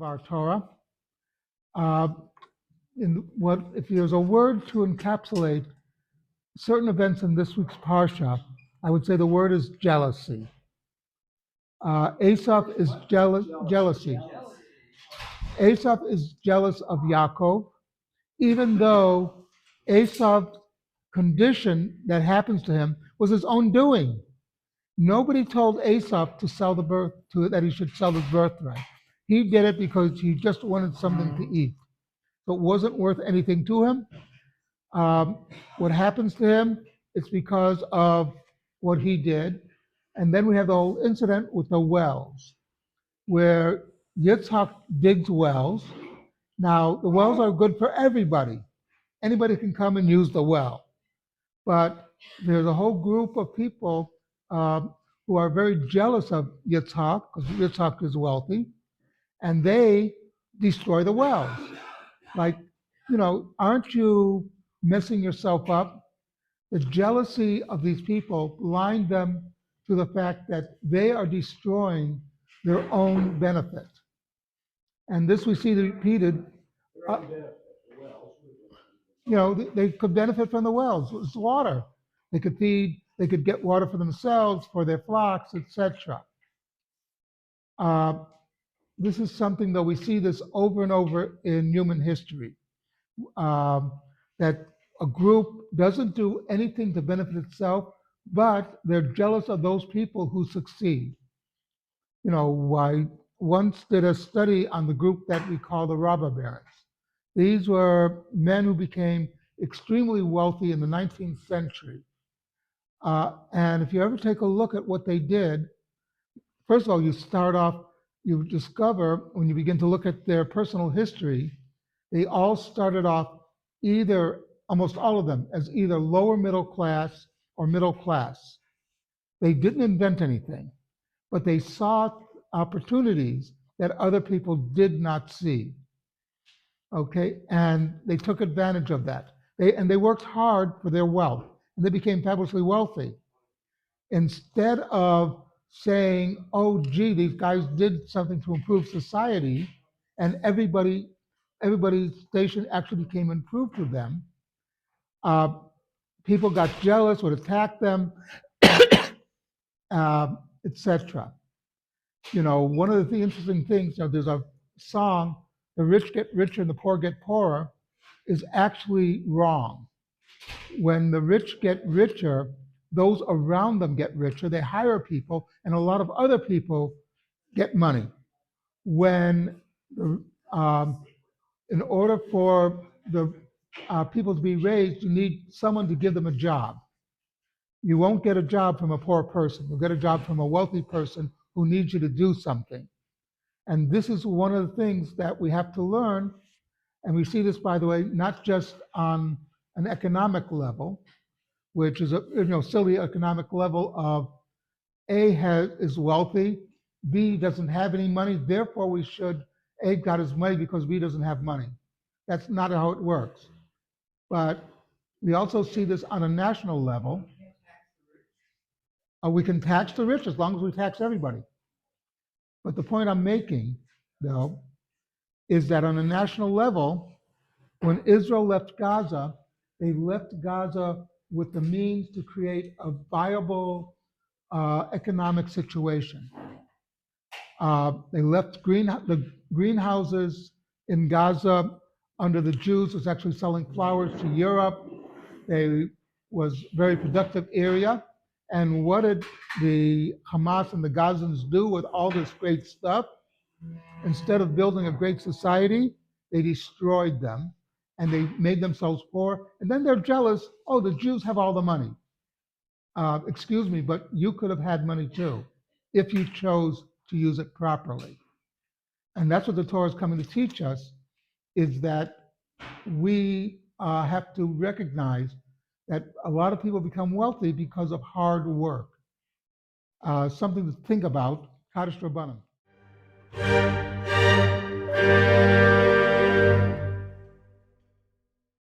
our Torah. Uh, if there's a word to encapsulate certain events in this week's parsha, I would say the word is jealousy. Esau is jealousy. Esau is jealous of Yaakov, even though Esau's condition that happens to him was his own doing. Nobody told Esau that he should sell his birthright. He did it because he just wanted something to eat. So it wasn't worth anything to him. What happens to him, it's because of what he did. And then we have the whole incident with the wells, where Yitzhak digs wells. Now, the wells are good for everybody. Anybody can come and use the well. But there's a whole group of people who are very jealous of Yitzhak, because Yitzhak is wealthy, and they destroy the wells. Like, aren't you messing yourself up? The jealousy of these people blind them to the fact that they are destroying their own benefit. And this we see repeated. Uh, they could benefit from the wells. It's water. They could get water for themselves, for their flocks, etc. This is something that we see this over and over in human history, that a group doesn't do anything to benefit itself, but they're jealous of those people who succeed. I once did a study on the group that we call the robber barons. These were men who became extremely wealthy in the 19th century. And if you ever take a look at what they did, first of all, you discover when you begin to look at their personal history, they all started off almost all of them, as either lower middle class or middle class. They didn't invent anything, but they saw opportunities that other people did not see. Okay, and they took advantage of that. They worked hard for their wealth, and they became fabulously wealthy. Instead of saying, "Oh, gee, these guys did something to improve society," and everybody's station actually became improved to them, people got jealous, would attack them, etc. One of the interesting things, there's a song, "The rich get richer and the poor get poorer," is actually wrong. When the rich get richer, those around them get richer. They hire people, and a lot of other people get money. When in order for the people to be raised, you need someone to give them a job. You won't get a job from a poor person. You'll get a job from a wealthy person who needs you to do something. And this is one of the things that we have to learn. And we see this, by the way, not just on an economic level, which is a silly economic level of is wealthy, B doesn't have any money, therefore A got his money because B doesn't have money. That's not how it works. But we also see this on a national level. We can tax the rich as long as we tax everybody. But the point I'm making, though, is that on a national level, when Israel left Gaza, they left Gaza with the means to create a viable economic situation. They left the greenhouses in Gaza under the Jews was actually selling flowers to Europe. They was a very productive area. And what did the Hamas and the Gazans do with all this great stuff? Instead of building a great society, they destroyed them and they made themselves poor. And then they're jealous. Oh, the Jews have all the money. Excuse me, but you could have had money too if you chose to use it properly. And that's what the Torah is coming to teach us, is that we have to recognize that a lot of people become wealthy because of hard work. Something to think about. Kaddish Rabbanim.